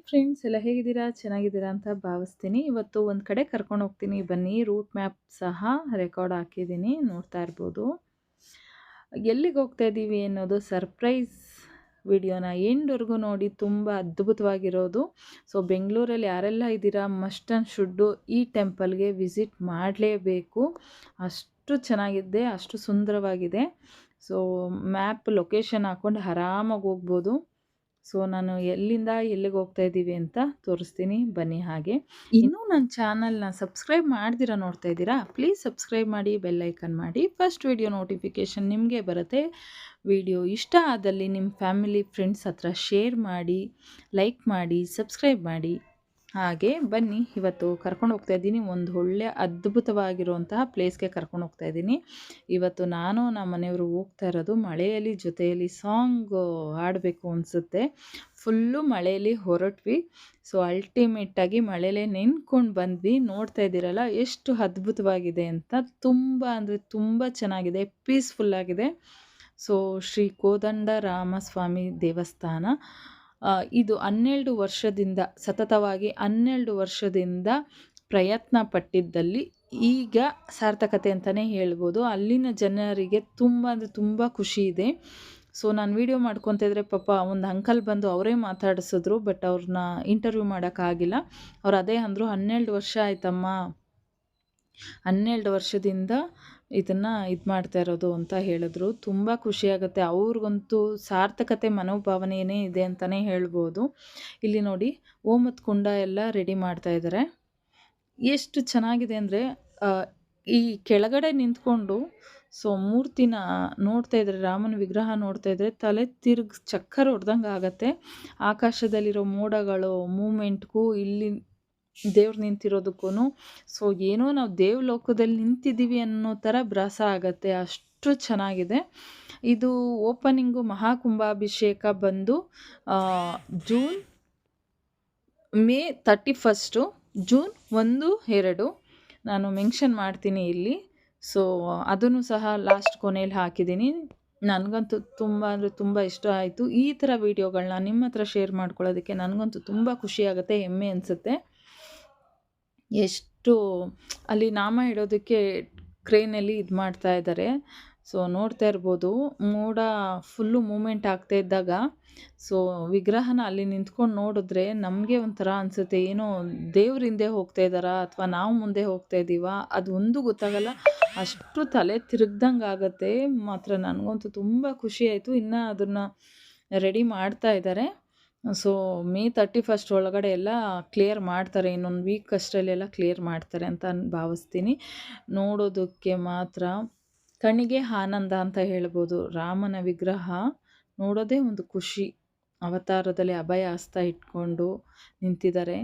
Friends, ಎಲ್ಲ ಹೇಗಿದ್ದೀರಾ? ಚೆನ್ನಾಗಿದ್ದೀರಾ ಅಂತ ಭಾವಿಸ್ತೀನಿ. ಇವತ್ತು ಒಂದು ಕಡೆ ಕರ್ಕೊಂಡು ಹೋಗ್ತೀನಿ ಬನ್ನಿ. ರೂಟ್ ಮ್ಯಾಪ್ ಸಹ ರೆಕಾರ್ಡ್ ಹಾಕಿದ್ದೀನಿ, ನೋಡ್ತಾ ಇರ್ಬೋದು. ಎಲ್ಲಿಗೆ ಹೋಗ್ತಾ ಇದ್ದೀವಿ ಅನ್ನೋದು ಸರ್ಪ್ರೈಸ್ ವಿಡಿಯೋನ ಎಂಡ್ವರೆಗೂ ನೋಡಿ, ತುಂಬ ಅದ್ಭುತವಾಗಿರೋದು. ಸೊ ಬೆಂಗಳೂರಲ್ಲಿ ಯಾರೆಲ್ಲ ಇದ್ದೀರಾ, ಮಸ್ಟ್ ಆ್ಯಂಡ್ ಶುಡ್ಡು ಈ ಟೆಂಪಲ್ಗೆ ವಿಸಿಟ್ ಮಾಡಲೇಬೇಕು. ಅಷ್ಟು ಚೆನ್ನಾಗಿದೆ, ಅಷ್ಟು ಸುಂದರವಾಗಿದೆ. ಸೊ ಮ್ಯಾಪ್ ಲೊಕೇಶನ್ ಹಾಕ್ಕೊಂಡು ಆರಾಮಾಗಿ ಹೋಗ್ಬೋದು. ಸೊ ನಾನು ಎಲ್ಲಿಂದ ಎಲ್ಲಿಗೆ ಹೋಗ್ತಾ ಇದ್ದೀವಿ ಅಂತ ತೋರಿಸ್ತೀನಿ ಬನ್ನಿ. ಹಾಗೆ ಇನ್ನೂ ನನ್ನ ಚಾನಲ್ನ ಸಬ್ಸ್ಕ್ರೈಬ್ ಮಾಡ್ದಿರಾ ನೋಡ್ತಾ ಇದ್ದೀರಾ, ಪ್ಲೀಸ್ ಸಬ್ಸ್ಕ್ರೈಬ್ ಮಾಡಿ, ಬೆಲ್ ಐಕನ್ ಮಾಡಿ. ಫಸ್ಟ್ ವಿಡಿಯೋ ನೋಟಿಫಿಕೇಷನ್ ನಿಮಗೆ ಬರುತ್ತೆ. ವಿಡಿಯೋ ಇಷ್ಟ ಆದಲ್ಲಿ ನಿಮ್ಮ ಫ್ಯಾಮಿಲಿ ಫ್ರೆಂಡ್ಸ್ ಹತ್ರ ಶೇರ್ ಮಾಡಿ, ಲೈಕ್ ಮಾಡಿ, ಸಬ್ಸ್ಕ್ರೈಬ್ ಮಾಡಿ. ಹಾಗೆ ಬನ್ನಿ, ಇವತ್ತು ಕರ್ಕೊಂಡು ಹೋಗ್ತಾ ಇದ್ದೀನಿ ಒಂದು ಒಳ್ಳೆ ಅದ್ಭುತವಾಗಿರುವಂತಹ ಪ್ಲೇಸ್ಗೆ ಕರ್ಕೊಂಡು ಹೋಗ್ತಾ ಇದ್ದೀನಿ. ಇವತ್ತು ನಾನು ನಮ್ಮ ಮನೆಯವರು ಹೋಗ್ತಾ ಇರೋದು ಮಳೆಯಲ್ಲಿ, ಜೊತೆಯಲ್ಲಿ ಸಾಂಗ್ ಹಾಡಬೇಕು ಅನಿಸುತ್ತೆ. ಫುಲ್ಲು ಮಳೆಯಲ್ಲಿ ಹೊರಟ್ವಿ. ಸೊ ಅಲ್ಟಿಮೇಟಾಗಿ ಮಳೆಯಲ್ಲೇ ನೆನ್ಕೊಂಡು ಬಂದ್ವಿ. ನೋಡ್ತಾ ಇದ್ದೀರಲ್ಲ ಎಷ್ಟು ಅದ್ಭುತವಾಗಿದೆ ಅಂತ. ತುಂಬ ಅಂದರೆ ತುಂಬ ಚೆನ್ನಾಗಿದೆ, ಪೀಸ್ಫುಲ್ಲಾಗಿದೆ. ಸೊ ಶ್ರೀ ಕೋದಂಡ ರಾಮಸ್ವಾಮಿ ದೇವಸ್ಥಾನ. ಇದು 12 ವರ್ಷದಿಂದ ಸತತವಾಗಿ 12 ವರ್ಷದಿಂದ ಪ್ರಯತ್ನ ಪಟ್ಟಿದ್ದಲ್ಲಿ ಈಗ ಸಾರ್ಥಕತೆ ಅಂತಲೇ ಹೇಳ್ಬೋದು. ಅಲ್ಲಿನ ಜನರಿಗೆ ತುಂಬ ಅಂದರೆ ತುಂಬ ಖುಷಿ ಇದೆ. ಸೊ ನಾನು ವೀಡಿಯೋ ಮಾಡ್ಕೊತಾ ಇದ್ದರೆ ಪಾಪ ಒಂದು ಅಂಕಲ್ ಬಂದು ಅವರೇ ಮಾತಾಡಿಸಿದ್ರು, ಬಟ್ ಅವ್ರನ್ನ ಇಂಟರ್ವ್ಯೂ ಮಾಡೋಕ್ಕಾಗಿಲ್ಲ. ಅವ್ರು ಅದೇ ಅಂದರು, 12 ವರ್ಷ ಆಯ್ತಮ್ಮ, 12 ವರ್ಷದಿಂದ ಇದನ್ನು ಮಾಡ್ತಾ ಇರೋದು ಅಂತ ಹೇಳಿದ್ರು. ತುಂಬ ಖುಷಿಯಾಗುತ್ತೆ. ಅವ್ರಿಗಂತೂ ಸಾರ್ಥಕತೆ ಮನೋಭಾವನೆಯೇ ಇದೆ ಅಂತಲೇ ಹೇಳ್ಬೋದು. ಇಲ್ಲಿ ನೋಡಿ, ಓಮತ್ ಕುಂಡ ಎಲ್ಲ ರೆಡಿ ಮಾಡ್ತಾ ಇದ್ದಾರೆ. ಎಷ್ಟು ಚೆನ್ನಾಗಿದೆ ಅಂದರೆ, ಈ ಕೆಳಗಡೆ ನಿಂತ್ಕೊಂಡು ಸೊ ಮೂರ್ತಿನ ನೋಡ್ತಾ ಇದ್ರೆ, ರಾಮನ ವಿಗ್ರಹ ನೋಡ್ತಾ ಇದ್ರೆ ತಲೆ ಚಕ್ಕರ್ ಹೊಡೆದಂಗೆ ಆಗುತ್ತೆ. ಆಕಾಶದಲ್ಲಿರೋ ಮೋಡಗಳು ಮೂಮೆಂಟ್ಗೂ ಇಲ್ಲಿ ದೇವ್ರು ನಿಂತಿರೋದಕ್ಕೂ ಸೊ ಏನೋ ನಾವು ದೇವಲೋಕದಲ್ಲಿ ನಿಂತಿದ್ದೀವಿ ಅನ್ನೋ ಥರ ಭಾಸ ಆಗುತ್ತೆ. ಅಷ್ಟು ಚೆನ್ನಾಗಿದೆ. ಇದು ಓಪನಿಂಗು ಮಹಾಕುಂಭಾಭಿಷೇಕ ಬಂದು ಮೇ 31 ಜೂನ್ 1, 2 ನಾನು ಮೆನ್ಷನ್ ಮಾಡ್ತೀನಿ ಇಲ್ಲಿ. ಸೊ ಅದನ್ನು ಸಹ ಲಾಸ್ಟ್ ಕೊನೆಯಲ್ಲಿ ಹಾಕಿದ್ದೀನಿ. ನನಗಂತೂ ತುಂಬ ಅಂದರೆ ತುಂಬ ಇಷ್ಟ ಆಯಿತು. ಈ ಥರ ವೀಡಿಯೋಗಳನ್ನ ನಿಮ್ಮ ಹತ್ರ ಶೇರ್ ಮಾಡ್ಕೊಳ್ಳೋದಕ್ಕೆ ನನಗಂತೂ ತುಂಬ ಖುಷಿಯಾಗುತ್ತೆ, ಹೆಮ್ಮೆ ಅನಿಸುತ್ತೆ. ಎಷ್ಟು ಅಲ್ಲಿ ನಾಮ ಇಡೋದಕ್ಕೆ ಕ್ರೇನಲ್ಲಿ ಮಾಡ್ತಾ ಇದ್ದಾರೆ. ಸೊ ನೋಡ್ತಾ ಇರ್ಬೋದು, ಮೋಡ ಫುಲ್ಲು ಮೂಮೆಂಟ್ ಆಗ್ತಾ ಇದ್ದಾಗ ಸೊ ವಿಗ್ರಹನ ಅಲ್ಲಿ ನಿಂತ್ಕೊಂಡು ನೋಡಿದ್ರೆ ನಮಗೆ ಒಂಥರ ಅನಿಸುತ್ತೆ, ಏನೋ ದೇವ್ರ ಹಿಂದೆ ಹೋಗ್ತಾ ಇದ್ದಾರಾ ಅಥವಾ ನಾವು ಮುಂದೆ ಹೋಗ್ತಾ ಇದ್ದೀವಾ ಅದು ಒಂದು ಗೊತ್ತಾಗಲ್ಲ. ಅಷ್ಟು ತಲೆ ತಿರುಗ್ದಂಗೆ ಆಗುತ್ತೆ ಮಾತ್ರ. ನನಗಂತೂ ತುಂಬ ಖುಷಿ ಆಯಿತು. ಇನ್ನು ಅದನ್ನು ರೆಡಿ ಮಾಡ್ತಾ ಇದ್ದಾರೆ. ಸೊ ಮೇ 31 ಒಳಗಡೆ ಎಲ್ಲ ಕ್ಲಿಯರ್ ಮಾಡ್ತಾರೆ. ಇನ್ನೊಂದು ವೀಕ್ ಅಷ್ಟರಲ್ಲೆಲ್ಲ ಕ್ಲಿಯರ್ ಮಾಡ್ತಾರೆ ಅಂತ ಭಾವಿಸ್ತೀನಿ. ನೋಡೋದಕ್ಕೆ ಮಾತ್ರ ಕಣ್ಣಿಗೆ ಆನಂದ ಅಂತ ಹೇಳ್ಬೋದು. ರಾಮನ ವಿಗ್ರಹ ನೋಡೋದೇ ಒಂದು ಖುಷಿ. ಅವತಾರದಲ್ಲಿ ಅಭಯ ಹಸ್ತ ಇಟ್ಕೊಂಡು ನಿಂತಿದ್ದಾರೆ.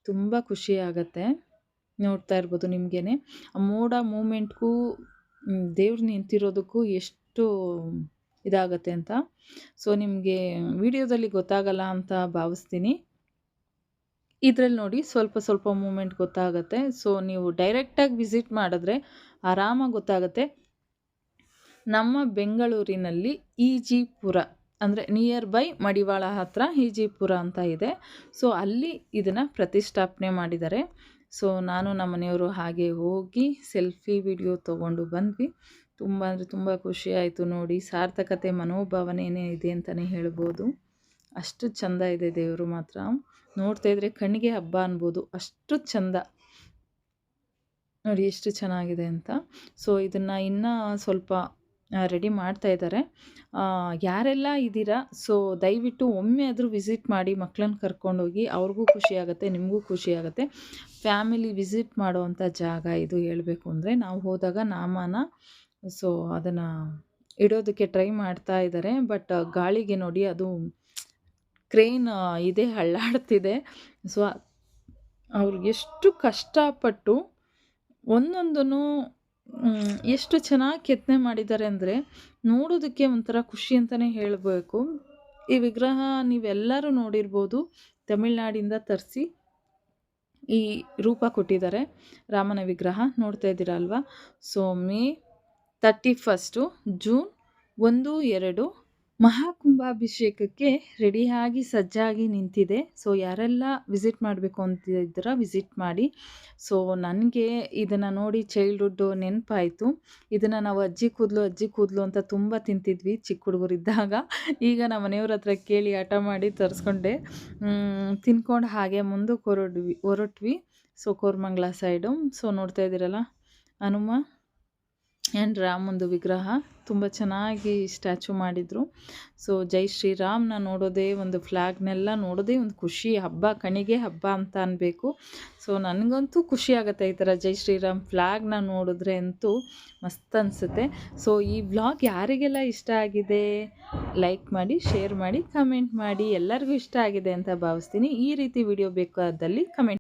ತುಂಬ ಖುಷಿ ಆಗುತ್ತೆ. ನೋಡ್ತಾ ಇರ್ಬೋದು ನಿಮಗೇನೆ ಆ ಮೋಡ ಮೂಮೆಂಟ್ಗೂ ದೇವ್ರು ನಿಂತಿರೋದಕ್ಕೂ ಎಷ್ಟು ಇದಾಗತ್ತೆ ಅಂತ. ಸೊ ನಿಮಗೆ ವಿಡಿಯೋದಲ್ಲಿ ಗೊತ್ತಾಗಲ್ಲ ಅಂತ ಭಾವಿಸ್ತೀನಿ. ಇದರಲ್ಲಿ ನೋಡಿ ಸ್ವಲ್ಪ ಸ್ವಲ್ಪ ಮೂಮೆಂಟ್ ಗೊತ್ತಾಗುತ್ತೆ. ಸೊ ನೀವು ಡೈರೆಕ್ಟಾಗಿ ವಿಸಿಟ್ ಮಾಡಿದ್ರೆ ಆರಾಮಾಗಿ ಗೊತ್ತಾಗುತ್ತೆ. ನಮ್ಮ ಬೆಂಗಳೂರಿನಲ್ಲಿ ಈಜಿಪುರ ಅಂದರೆ ನಿಯರ್ ಬೈ ಮಡಿವಾಳ ಹತ್ರ ಈಜಿಪುರ ಅಂತ ಇದೆ. ಸೊ ಅಲ್ಲಿ ಇದನ್ನು ಪ್ರತಿಷ್ಠಾಪನೆ ಮಾಡಿದ್ದಾರೆ. ಸೊ ನಾನು ನಮ್ಮ ಮನೆಯವರು ಹಾಗೆ ಹೋಗಿ ಸೆಲ್ಫಿ ವಿಡಿಯೋ ತೊಗೊಂಡು ಬಂದ್ವಿ. ತುಂಬ ಅಂದರೆ ತುಂಬ ಖುಷಿ ಆಯಿತು ನೋಡಿ. ಸಾರ್ಥಕತೆ ಮನೋಭಾವನೆಯೇ ಇದೆ ಅಂತಲೇ ಹೇಳ್ಬೋದು. ಅಷ್ಟು ಚೆಂದ ಇದೆ ದೇವರು ಮಾತ್ರ. ನೋಡ್ತಾ ಇದ್ರೆ ಕಣ್ಣಿಗೆ ಹಬ್ಬ ಅನ್ಬೋದು, ಅಷ್ಟು ಚೆಂದ ನೋಡಿ ಎಷ್ಟು ಚೆನ್ನಾಗಿದೆ ಅಂತ. ಸೊ ಇದನ್ನು ಇನ್ನೂ ಸ್ವಲ್ಪ ರೆಡಿ ಮಾಡ್ತಾ ಇದ್ದಾರೆ. ಯಾರೆಲ್ಲ ಇದ್ದೀರಾ ಸೊ ದಯವಿಟ್ಟು ಒಮ್ಮೆ ಆದರೂ ವಿಸಿಟ್ ಮಾಡಿ, ಮಕ್ಕಳನ್ನ ಕರ್ಕೊಂಡೋಗಿ. ಅವ್ರಿಗೂ ಖುಷಿಯಾಗುತ್ತೆ, ನಿಮಗೂ ಖುಷಿಯಾಗುತ್ತೆ. ಫ್ಯಾಮಿಲಿ ವಿಸಿಟ್ ಮಾಡುವಂಥ ಜಾಗ ಇದು. ಹೇಳಬೇಕು ಅಂದರೆ ನಾವು ಹೋದಾಗ ನಾಮನ ಸೊ ಅದನ್ನು ಇಡೋದಕ್ಕೆ ಟ್ರೈ ಮಾಡ್ತಾ ಇದ್ದಾರೆ. ಬಟ್ ಗಾಳಿಗೆ ನೋಡಿ ಅದು ಕ್ರೇನ್ ಇದೆ ಅಳ್ಳಾಡ್ತಿದೆ. ಸೊ ಅವ್ರು ಎಷ್ಟು ಕಷ್ಟಪಟ್ಟು ಒಂದೊಂದೂ ಎಷ್ಟು ಚೆನ್ನಾಗಿ ಕೆತ್ತನೆ ಮಾಡಿದ್ದಾರೆ ಅಂದರೆ ನೋಡೋದಕ್ಕೆ ಒಂಥರ ಖುಷಿ ಅಂತಲೇ ಹೇಳಬೇಕು. ಈ ವಿಗ್ರಹ ನೀವೆಲ್ಲರೂ ನೋಡಿರ್ಬೋದು, ತಮಿಳ್ನಾಡಿಂದ ತರಿಸಿ ಈ ರೂಪ ಕೊಟ್ಟಿದ್ದಾರೆ. ರಾಮನ ವಿಗ್ರಹ ನೋಡ್ತಾ ಇದ್ದೀರಾ ಅಲ್ವಾ. ಸೊ ಮೇ 31 ಜೂನ್ 1, 2 ಮಹಾಕುಂಭಾಭಿಷೇಕಕ್ಕೆ ರೆಡಿಯಾಗಿ ಸಜ್ಜಾಗಿ ನಿಂತಿದೆ. ಸೊ ಯಾರೆಲ್ಲ ವಿಸಿಟ್ ಮಾಡಬೇಕು ಅಂತಿದ್ದೀರ ವಿಸಿಟ್ ಮಾಡಿ. ಸೊ ನನಗೆ ಇದನ್ನು ನೋಡಿ ಚೈಲ್ಡ್ಹುಡ್ಡು ನೆನಪಾಯಿತು. ಇದನ್ನು ನಾವು ಅಜ್ಜಿ ಕೂದಲು ಅಂತ ತುಂಬ ತಿಂತಿದ್ವಿ ಚಿಕ್ಕ ಹುಡುಗರಿದ್ದಾಗ. ಈಗ ನಮ್ಮ ಮನೆಯವ್ರ ಹತ್ರ ಕೇಳಿ ಹಠ ಮಾಡಿ ತರಿಸ್ಕೊಂಡೆ. ತಿನ್ಕೊಂಡು ಹಾಗೆ ಮುಂದಕ್ಕೆ ಹೊರಟ್ವಿ. So Koramangala side. ಸೊ ನೋಡ್ತಾ ಇದ್ದೀರಲ್ಲ ಹನುಮ ಆ್ಯಂಡ್ ರಾಮಂದು ವಿಗ್ರಹ ತುಂಬ ಚೆನ್ನಾಗಿ ಸ್ಟ್ಯಾಚು ಮಾಡಿದರು. ಸೊ ಜೈ ಶ್ರೀರಾಮ್ನ ನೋಡೋದೇ ಒಂದು ಫ್ಲ್ಯಾಗ್ನೆಲ್ಲ ನೋಡೋದೇ ಒಂದು ಖುಷಿ, ಹಬ್ಬ ಕಣಿಗೆ ಹಬ್ಬ ಅಂತ ಅನ್ನಬೇಕು. ಸೊ ನನಗಂತೂ ಖುಷಿ ಆಗುತ್ತೆ ಈ ಥರ ಜೈ ಶ್ರೀರಾಮ್ ಫ್ಲ್ಯಾಗ್ನ ನೋಡಿದ್ರೆ ಅಂತೂ ಮಸ್ತ್ ಅನಿಸುತ್ತೆ. ಸೊ ಈ ವ್ಲಾಗ್ ಯಾರಿಗೆಲ್ಲ ಇಷ್ಟ ಆಗಿದೆ ಲೈಕ್ ಮಾಡಿ, ಶೇರ್ ಮಾಡಿ, ಕಮೆಂಟ್ ಮಾಡಿ. ಎಲ್ಲರಿಗೂ ಇಷ್ಟ ಆಗಿದೆ ಅಂತ ಭಾವಿಸ್ತೀನಿ. ಈ ರೀತಿ ವಿಡಿಯೋ ಬೇಕಾದಲ್ಲಿ ಕಮೆಂಟ್